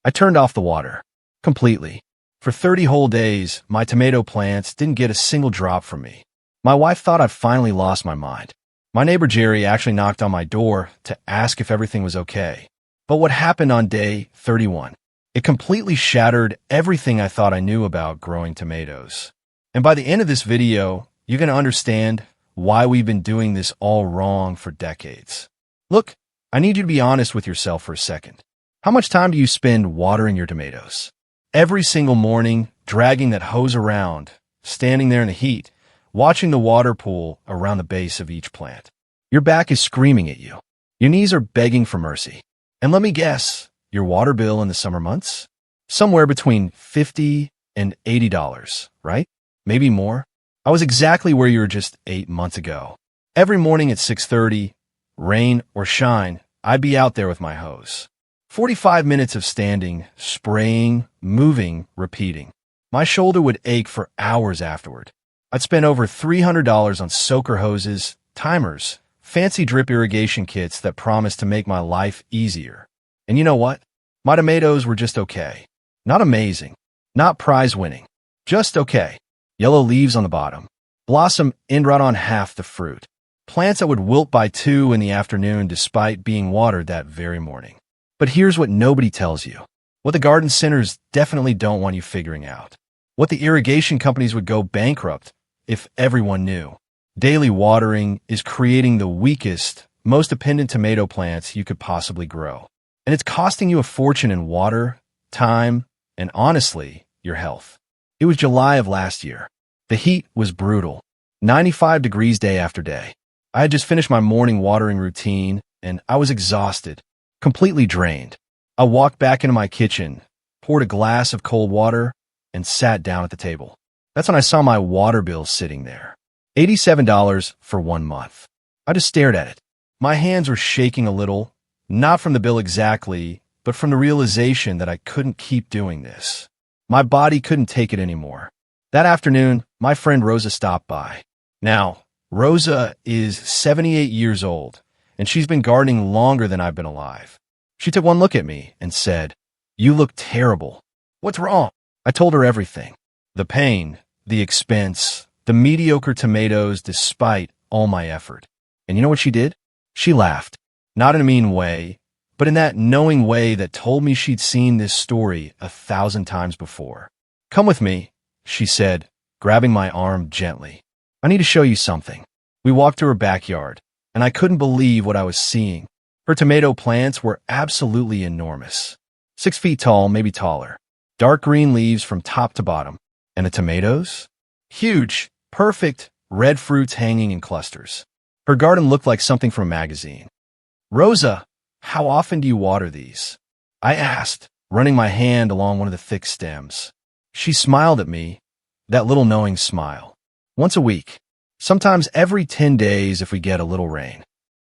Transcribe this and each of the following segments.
I turned off the water. Completely. For 30 whole days, my tomato plants didn't get a single drop from me. My wife thought I'd finally lost my mind. My neighbor Jerry actually knocked on my door to ask if everything was okay. But what happened on day 31? It completely shattered everything I thought I knew about growing tomatoes. And by the end of this video, you're going to understand why we've been doing this all wrong for decades. Look, I need you to be honest with yourself for a second. How much time do you spend watering your tomatoes? Every single morning, dragging that hose around, standing there in the heat, watching the water pool around the base of each plant. Your back is screaming at you. Your knees are begging for mercy. And let me guess, your water bill in the summer months? Somewhere between $50 and $80, right? Maybe more. I was exactly where you were just 8 months ago. Every morning at 6:30, rain or shine, I'd be out there with my hose. 45 minutes of standing, spraying, moving, repeating. My shoulder would ache for hours afterward. I'd spend over $300 on soaker hoses, timers, fancy drip irrigation kits that promised to make my life easier. And you know what? My tomatoes were just okay. Not amazing. Not prize-winning. Just okay. Yellow leaves on the bottom. Blossom end right on half the fruit. Plants that would wilt by 2 in the afternoon despite being watered that very morning. But here's what nobody tells you. What the garden centers definitely don't want you figuring out. What the irrigation companies would go bankrupt if everyone knew. Daily watering is creating the weakest, most dependent tomato plants you could possibly grow. And it's costing you a fortune in water, time, and honestly, your health. It was July of last year. The heat was brutal. 95 degrees day after day. I had just finished my morning watering routine, and I was exhausted, completely drained. I walked back into my kitchen, poured a glass of cold water, and sat down at the table. That's when I saw my water bill sitting there. $87 for 1 month. I just stared at it. My hands were shaking a little, not from the bill exactly, but from the realization that I couldn't keep doing this. My body couldn't take it anymore. That afternoon, my friend Rosa stopped by. Now, Rosa is 78 years old, and she's been gardening longer than I've been alive. She took one look at me and said, "You look terrible." "What's wrong?" I told her everything. The pain, the expense, the mediocre tomatoes despite all my effort. And you know what she did? She laughed. Not in a mean way, but in that knowing way that told me she'd seen this story 1,000 times before. "Come with me," she said, grabbing my arm gently. "I need to show you something." We walked to her backyard, and I couldn't believe what I was seeing. Her tomato plants were absolutely enormous. 6 feet tall, maybe taller. Dark green leaves from top to bottom. And the tomatoes? Huge, perfect, red fruits hanging in clusters. Her garden looked like something from a magazine. "Rosa, how often do you water these?" I asked, running my hand along one of the thick stems. She smiled at me, that little knowing smile. "Once a week. Sometimes every 10 days if we get a little rain."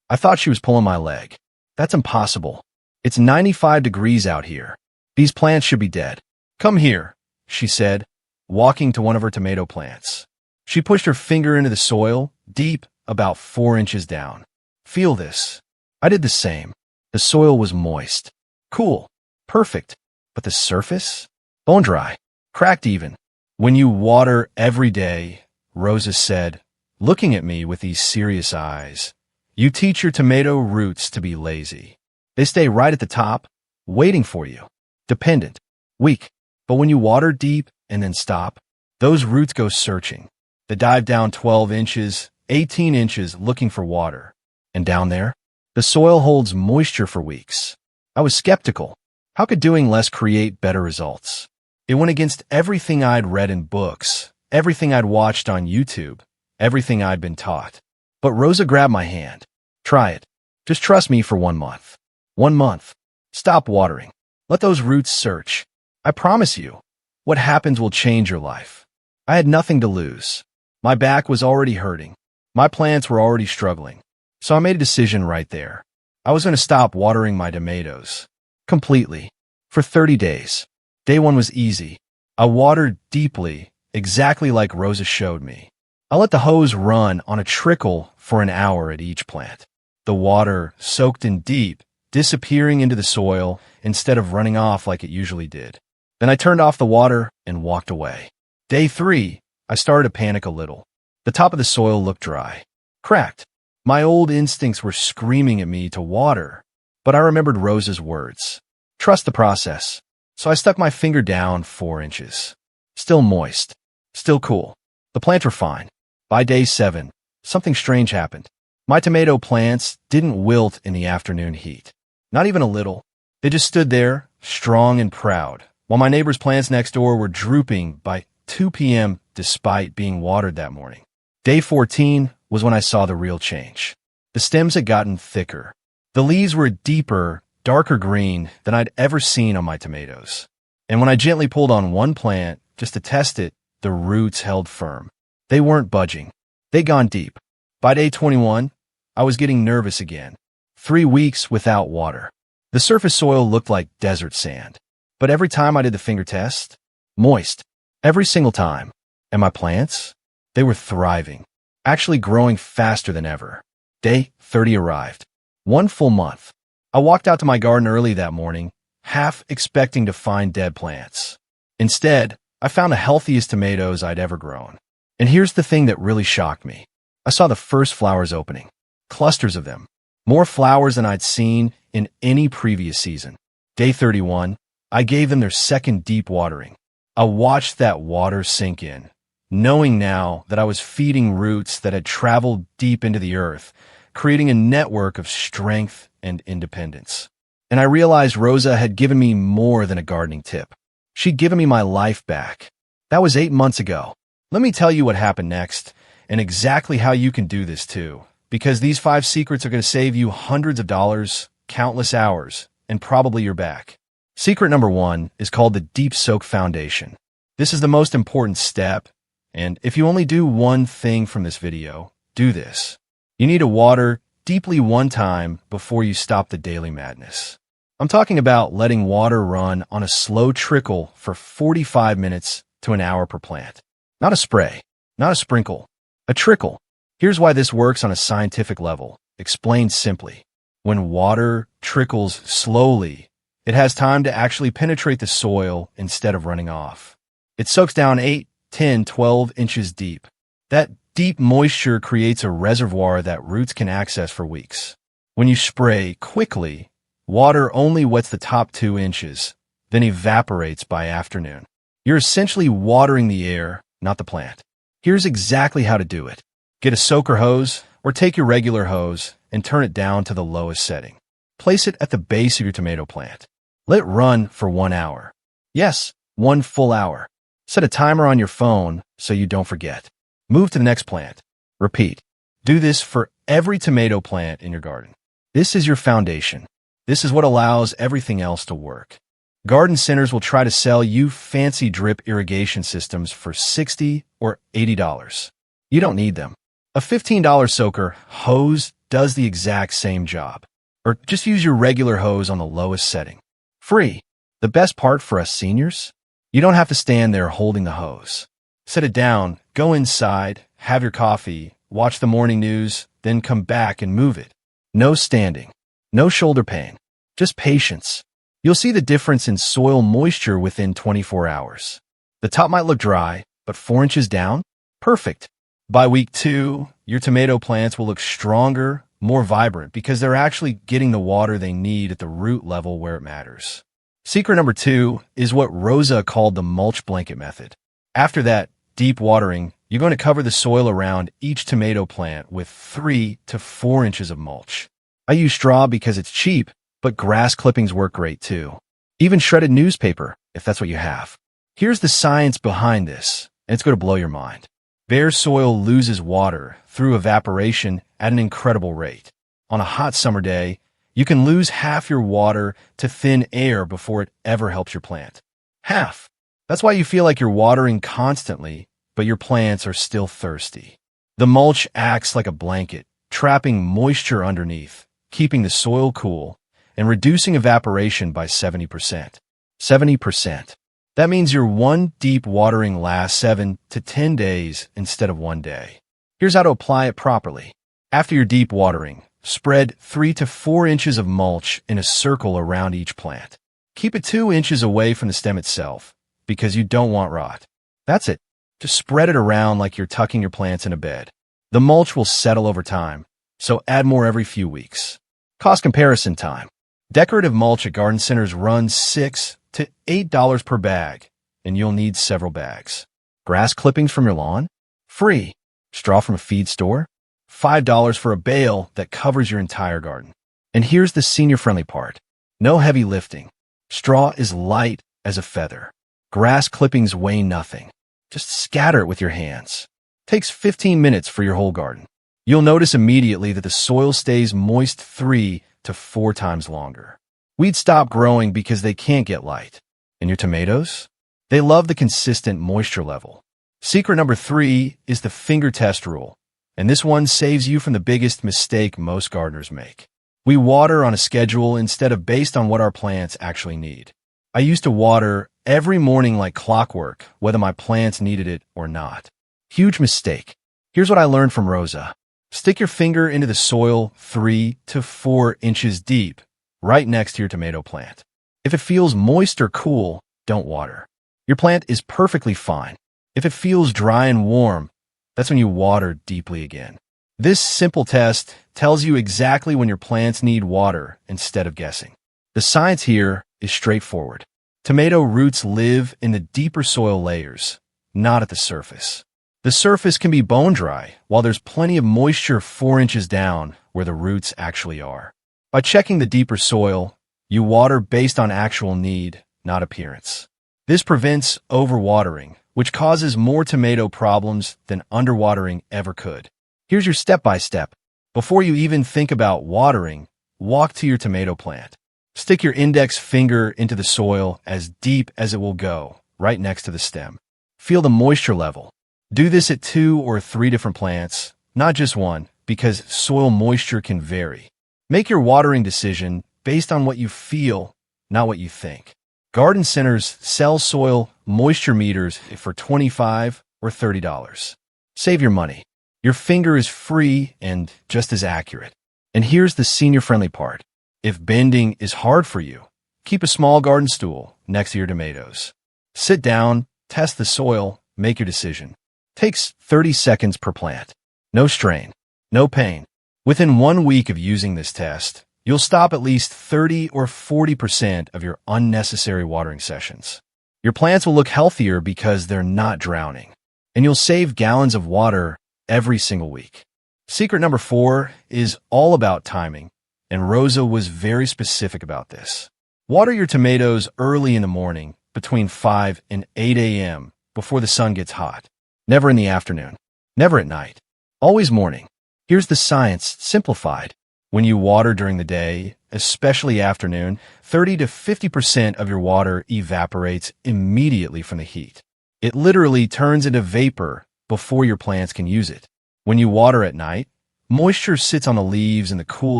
I thought she was pulling my leg. "That's impossible. It's 95 degrees out here. These plants should be dead." "Come here," she said, walking to one of her tomato plants. She pushed her finger into the soil, deep, about 4 inches down. "Feel this." I did the same. The soil was moist. Cool. Perfect. But the surface? Bone dry. Cracked even. "When you water every day," Rosa said, looking at me with these serious eyes, "you teach your tomato roots to be lazy. They stay right at the top, waiting for you. Dependent. Weak. But when you water deep and then stop, those roots go searching. They dive down 12 inches, 18 inches looking for water. And down there, the soil holds moisture for weeks." I was skeptical. How could doing less create better results? It went against everything I'd read in books, everything I'd watched on YouTube, everything I'd been taught. But Rosa grabbed my hand. "Try it. Just trust me for 1 month. 1 month. Stop watering. Let those roots search. I promise you, what happens will change your life." I had nothing to lose. My back was already hurting. My plants were already struggling. So I made a decision right there. I was going to stop watering my tomatoes. Completely. For 30 days. Day 1 was easy. I watered deeply, exactly like Rosa showed me. I let the hose run on a trickle for an hour at each plant. The water, soaked in deep, disappearing into the soil instead of running off like it usually did. Then I turned off the water and walked away. Day 3, I started to panic a little. The top of the soil looked dry, cracked. My old instincts were screaming at me to water, but I remembered Rosa's words. Trust the process. So I stuck my finger down 4 inches. Still moist. Still cool. The plants were fine. By day 7, something strange happened. My tomato plants didn't wilt in the afternoon heat. Not even a little. They just stood there, strong and proud, while my neighbor's plants next door were drooping by 2 p.m. despite being watered that morning. Day 14 was when I saw the real change. The stems had gotten thicker. The leaves were deeper, darker green than I'd ever seen on my tomatoes. And when I gently pulled on one plant, just to test it, the roots held firm. They weren't budging. They'd gone deep. By day 21, I was getting nervous again. 3 weeks without water. The surface soil looked like desert sand. But every time I did the finger test, moist. Every single time. And my plants? They were thriving. Actually growing faster than ever. Day 30 arrived. 1 full month. I walked out to my garden early that morning, half expecting to find dead plants. Instead, I found the healthiest tomatoes I'd ever grown. And here's the thing that really shocked me. I saw the first flowers opening. Clusters of them. More flowers than I'd seen in any previous season. Day 31, I gave them their second deep watering. I watched that water sink in, knowing now that I was feeding roots that had traveled deep into the earth, creating a network of strength and independence. And I realized Rosa had given me more than a gardening tip. She'd given me my life back. That was 8 months ago. Let me tell you what happened next, and exactly how you can do this too, because these 5 secrets are going to save you hundreds of dollars, countless hours, and probably your back. Secret number 1 is called the Deep Soak Foundation. This is the most important step, and if you only do one thing from this video, do this. You need to water deeply one time before you stop the daily madness. I'm talking about letting water run on a slow trickle for 45 minutes to an hour per plant. Not a spray, not a sprinkle, a trickle. Here's why this works on a scientific level, explained simply. When water trickles slowly, it has time to actually penetrate the soil instead of running off. It soaks down 8, 10, 12 inches deep. That deep moisture creates a reservoir that roots can access for weeks. When you spray quickly, water only wets the top 2 inches, then evaporates by afternoon. You're essentially watering the air, not the plant. Here's exactly how to do it. Get a soaker hose, or take your regular hose and turn it down to the lowest setting. Place it at the base of your tomato plant. Let it run for 1 hour. Yes, 1 full hour. Set a timer on your phone so you don't forget. Move to the next plant. Repeat. Do this for every tomato plant in your garden. This is your foundation. This is what allows everything else to work. Garden centers will try to sell you fancy drip irrigation systems for $60 or $80. You don't need them. A $15 soaker hose does the exact same job. Or just use your regular hose on the lowest setting. Free. The best part for us seniors? You don't have to stand there holding the hose. Set it down, go inside, have your coffee, watch the morning news, then come back and move it. No standing. No shoulder pain. Just patience. You'll see the difference in soil moisture within 24 hours. The top might look dry, but 4 inches down? Perfect. By week 2, your tomato plants will look stronger, more vibrant, because they're actually getting the water they need at the root level where it matters. Secret number 2 is what Rosa called the mulch blanket method. After that deep watering, you're going to cover the soil around each tomato plant with 3 to 4 inches of mulch. I use straw because it's cheap, but grass clippings work great too. Even shredded newspaper, if that's what you have. Here's the science behind this, and it's going to blow your mind. Bare soil loses water through evaporation at an incredible rate. On a hot summer day, you can lose half your water to thin air before it ever helps your plant. Half. That's why you feel like you're watering constantly, but your plants are still thirsty. The mulch acts like a blanket, trapping moisture underneath, keeping the soil cool, and reducing evaporation by 70%. 70%. That means your one deep watering lasts 7 to 10 days instead of 1 day. Here's how to apply it properly. After your deep watering, Spread 3 to 4 inches of mulch in a circle around each plant. Keep it 2 inches away from the stem itself, because you don't want rot. That's it. Just spread it around like you're tucking your plants in a bed. The mulch will settle over time, so add more every few weeks. Cost comparison time. Decorative mulch at garden centers runs $6 to $8 per bag, and you'll need several bags. Grass clippings from your lawn? Free. Straw from a feed store? $5 for a bale that covers your entire garden. And here's the senior-friendly part. No heavy lifting. Straw is light as a feather. Grass clippings weigh nothing. Just scatter it with your hands. Takes 15 minutes for your whole garden. You'll notice immediately that the soil stays moist 3 to 4 times longer. Weeds stop growing because they can't get light. And your tomatoes? They love the consistent moisture level. Secret number 3 is the finger test rule. And this one saves you from the biggest mistake most gardeners make. We water on a schedule instead of based on what our plants actually need. I used to water every morning like clockwork, whether my plants needed it or not. Huge mistake. Here's what I learned from Rosa. Stick your finger into the soil 3 to 4 inches deep, right next to your tomato plant. If it feels moist or cool, don't water. Your plant is perfectly fine. If it feels dry and warm, that's when you water deeply again. This simple test tells you exactly when your plants need water instead of guessing. The science here is straightforward. Tomato roots live in the deeper soil layers, not at the surface. The surface can be bone dry, while there's plenty of moisture 4 inches down where the roots actually are. By checking the deeper soil, you water based on actual need, not appearance. This prevents overwatering, which causes more tomato problems than underwatering ever could. Here's your step-by-step. Before you even think about watering, walk to your tomato plant. Stick your index finger into the soil as deep as it will go, right next to the stem. Feel the moisture level. Do this at 2 or 3 different plants, not just one, because soil moisture can vary. Make your watering decision based on what you feel, not what you think. Garden centers sell soil moisture meters for $25 or $30. Save your money. Your finger is free and just as accurate. And here's the senior-friendly part. If bending is hard for you, keep a small garden stool next to your tomatoes. Sit down, test the soil, make your decision. Takes 30 seconds per plant. No strain, no pain. Within 1 week of using this test, you'll stop at least 30 or 40% of your unnecessary watering sessions. Your plants will look healthier because they're not drowning, and you'll save gallons of water every single week. Secret number 4 is all about timing, and Rosa was very specific about this. Water your tomatoes early in the morning, between 5 and 8 a.m., before the sun gets hot. Never in the afternoon. Never at night. Always morning. Here's the science simplified. When you water during the day, especially afternoon, 30 to 50% of your water evaporates immediately from the heat. It literally turns into vapor before your plants can use it. When you water at night, moisture sits on the leaves in the cool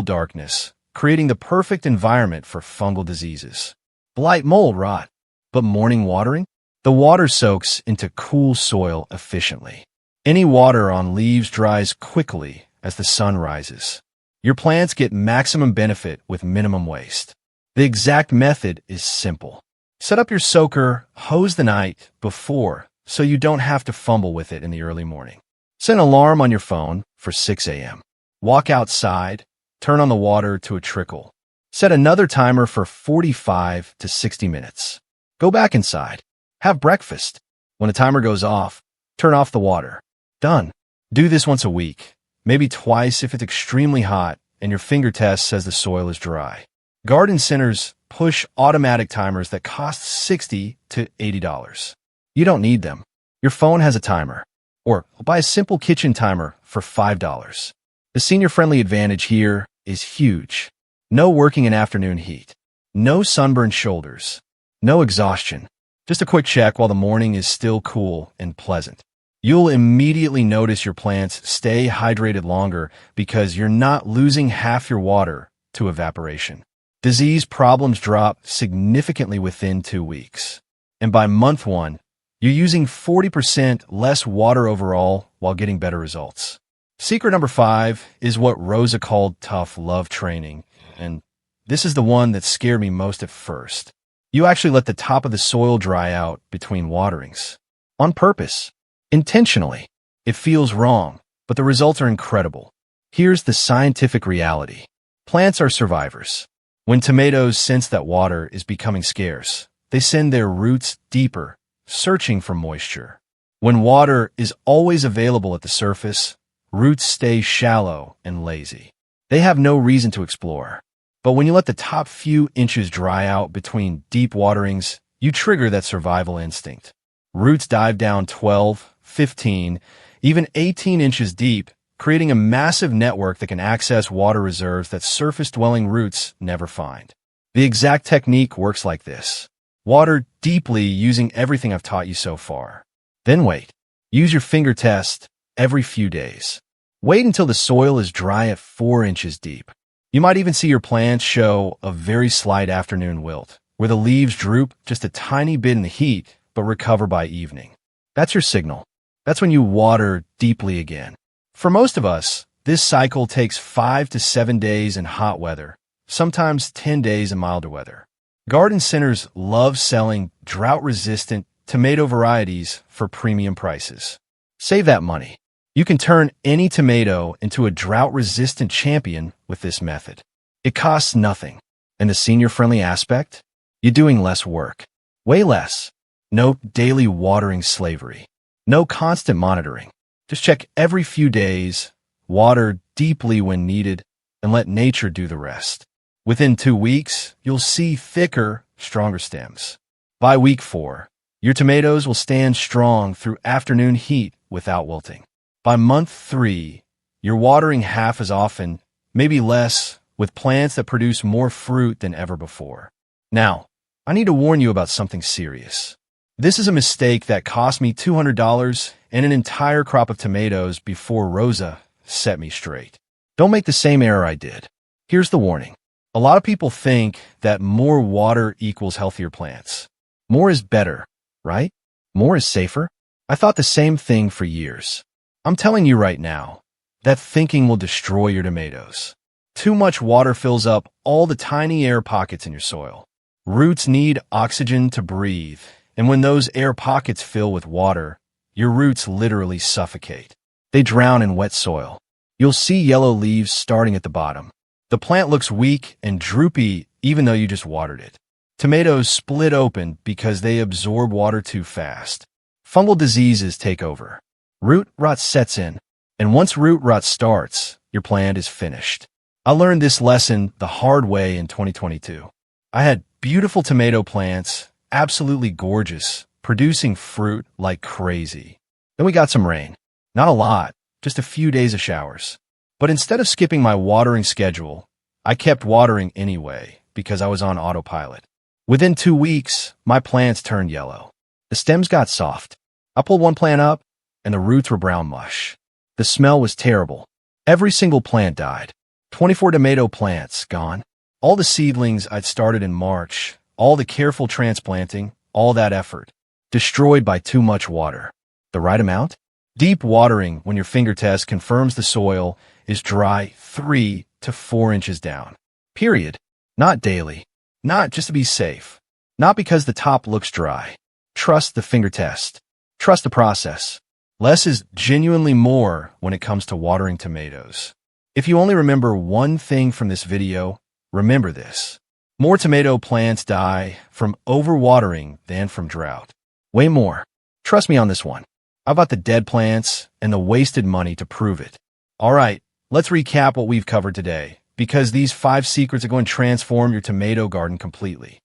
darkness, creating the perfect environment for fungal diseases. Blight, mold, rot. But morning watering? The water soaks into cool soil efficiently. Any water on leaves dries quickly as the sun rises. Your plants get maximum benefit with minimum waste. The exact method is simple. Set up your soaker, hose the night before so you don't have to fumble with it in the early morning. Set an alarm on your phone for 6 a.m. Walk outside, turn on the water to a trickle. Set another timer for 45 to 60 minutes. Go back inside. Have breakfast. When the timer goes off, turn off the water. Done. Do this once a week, maybe twice if it's extremely hot and your finger test says the soil is dry. Garden centers push automatic timers that cost $60 to $80. You don't need them. Your phone has a timer. Or buy a simple kitchen timer for $5. The senior-friendly advantage here is huge. No working in afternoon heat. No sunburned shoulders. No exhaustion. Just a quick check while the morning is still cool and pleasant. You'll immediately notice your plants stay hydrated longer because you're not losing half your water to evaporation. Disease problems drop significantly within 2 weeks. And by month 1, you're using 40% less water overall while getting better results. Secret number 5 is what Rosa called tough love training, and this is the one that scared me most at first. You actually let the top of the soil dry out between waterings. On purpose. Intentionally. It feels wrong, but the results are incredible. Here's the scientific reality. Plants are survivors. When tomatoes sense that water is becoming scarce, they send their roots deeper, searching for moisture. When water is always available at the surface, roots stay shallow and lazy. They have no reason to explore. But when you let the top few inches dry out between deep waterings, you trigger that survival instinct. Roots dive down 12, 15, even 18 inches deep, creating a massive network that can access water reserves that surface-dwelling roots never find. The exact technique works like this. Water deeply using everything I've taught you so far. Then wait. Use your finger test every few days. Wait until the soil is dry at 4 inches deep. You might even see your plants show a very slight afternoon wilt, where the leaves droop just a tiny bit in the heat, but recover by evening. That's your signal. That's when you water deeply again. For most of us, this cycle takes 5 to 7 days in hot weather, sometimes 10 days in milder weather. Garden centers love selling drought-resistant tomato varieties for premium prices. Save that money. You can turn any tomato into a drought-resistant champion with this method. It costs nothing. And the senior-friendly aspect? You're doing less work. Way less. No daily watering slavery. No constant monitoring. Just check every few days, water deeply when needed, and let nature do the rest. Within 2 weeks, you'll see thicker, stronger stems. By week 4, your tomatoes will stand strong through afternoon heat without wilting. By month 3, you're watering half as often, maybe less, with plants that produce more fruit than ever before. Now, I need to warn you about something serious. This is a mistake that cost me $200 and an entire crop of tomatoes before Rosa set me straight. Don't make the same error I did. Here's the warning. A lot of people think that more water equals healthier plants. More is better, right? More is safer. I thought the same thing for years. I'm telling you right now, that thinking will destroy your tomatoes. Too much water fills up all the tiny air pockets in your soil. Roots need oxygen to breathe, and when those air pockets fill with water, your roots literally suffocate. They drown in wet soil. You'll see yellow leaves starting at the bottom. The plant looks weak and droopy even though you just watered it. Tomatoes split open because they absorb water too fast. Fungal diseases take over. Root rot sets in, and once root rot starts, your plant is finished. I learned this lesson the hard way in 2022. I had beautiful tomato plants, absolutely gorgeous, producing fruit like crazy. Then we got some rain. Not a lot, just a few days of showers. But instead of skipping my watering schedule, I kept watering anyway because I was on autopilot. Within 2 weeks, my plants turned yellow. The stems got soft. I pulled one plant up, and the roots were brown mush. The smell was terrible. Every single plant died. 24 tomato plants gone. All the seedlings I'd started in March, all the careful transplanting, all that effort, destroyed by too much water. The right amount? Deep watering when your finger test confirms the soil is dry 3 to 4 inches down. Period. Not daily. Not just to be safe. Not because the top looks dry. Trust the finger test. Trust the process. Less is genuinely more when it comes to watering tomatoes. If you only remember one thing from this video, remember this. More tomato plants die from overwatering than from drought. Way more. Trust me on this one. I've got the dead plants and the wasted money to prove it. All right, let's recap what we've covered today, because these 5 secrets are going to transform your tomato garden completely.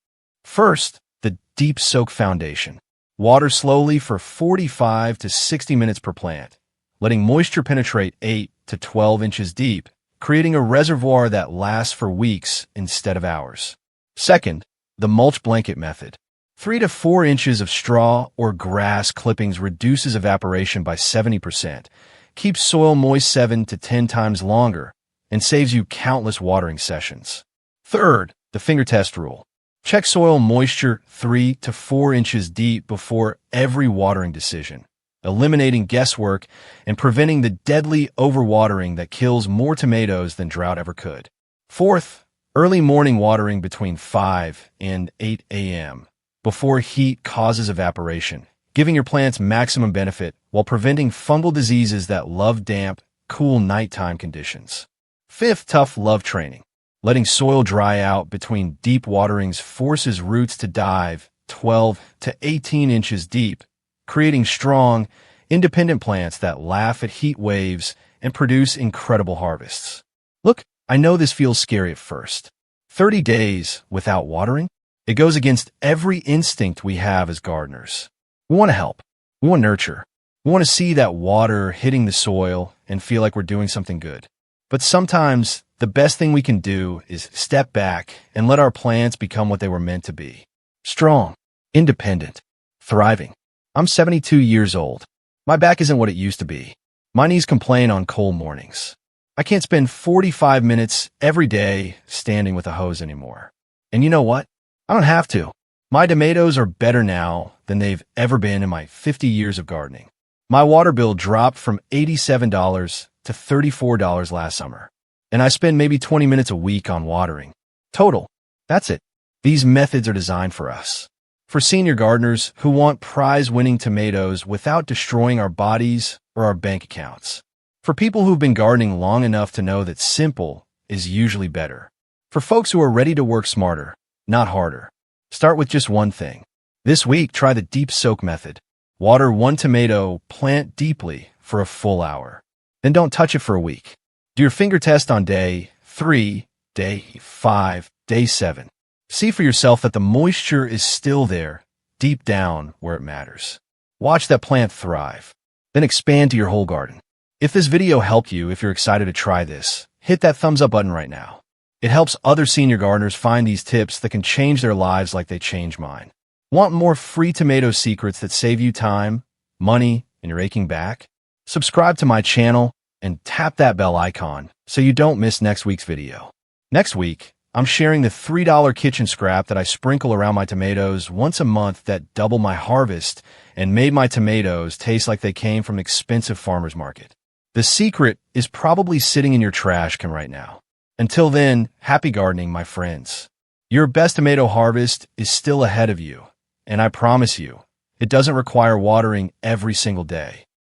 First, the deep soak foundation. Water slowly for 45 to 60 minutes per plant, letting moisture penetrate 8 to 12 inches deep, creating a reservoir that lasts for weeks instead of hours. Second, the mulch blanket method. 3 to 4 inches of straw or grass clippings reduces evaporation by 70%, keeps soil moist 7 to 10 times longer, and saves you countless watering sessions. Third, the finger test rule. Check soil moisture 3 to 4 inches deep before every watering decision. eliminating guesswork and preventing the deadly overwatering that kills more tomatoes than drought ever could. Fourth, early morning watering between 5 and 8 a.m. before heat causes evaporation, giving your plants maximum benefit while preventing fungal diseases that love damp, cool nighttime conditions. Fifth, tough love training. Letting soil dry out between deep waterings forces roots to dive 12 to 18 inches deep, creating strong, independent plants that laugh at heat waves and produce incredible harvests. Look, I know this feels scary at first. 30 days without watering? It goes against every instinct we have as gardeners. We want to help. We want to nurture. We want to see that water hitting the soil and feel like we're doing something good. But sometimes the best thing we can do is step back and let our plants become what they were meant to be. Strong, independent, thriving. I'm 72 years old. My back isn't what it used to be. My knees complain on cold mornings. I can't spend 45 minutes every day standing with a hose anymore. And you know what? I don't have to. My tomatoes are better now than they've ever been in my 50 years of gardening. My water bill dropped from $87 to $34 last summer. And I spend maybe 20 minutes a week on watering. Total. That's it. These methods are designed for us. For senior gardeners who want prize-winning tomatoes without destroying our bodies or our bank accounts. For people who've been gardening long enough to know that simple is usually better. For folks who are ready to work smarter, not harder. Start with just one thing. This week, try the deep soak method. Water one tomato plant deeply for a full hour. Then don't touch it for a week. Do your finger test on day 3, day 5, day 7. See for yourself that the moisture is still there, deep down where it matters. Watch that plant thrive. Then expand to your whole garden. If this video helped you, if you're excited to try this, hit that thumbs up button right now. It helps other senior gardeners find these tips that can change their lives like they changed mine. Want more free tomato secrets that save you time, money, and your aching back? Subscribe to my channel and tap that bell icon so you don't miss next week's video. Next week, I'm sharing the $3 kitchen scrap that I sprinkle around my tomatoes once a month that doubled my harvest and made my tomatoes taste like they came from an expensive farmer's market. The secret is probably sitting in your trash can right now. Until then, happy gardening, my friends. Your best tomato harvest is still ahead of you, and I promise you, it doesn't require watering every single day.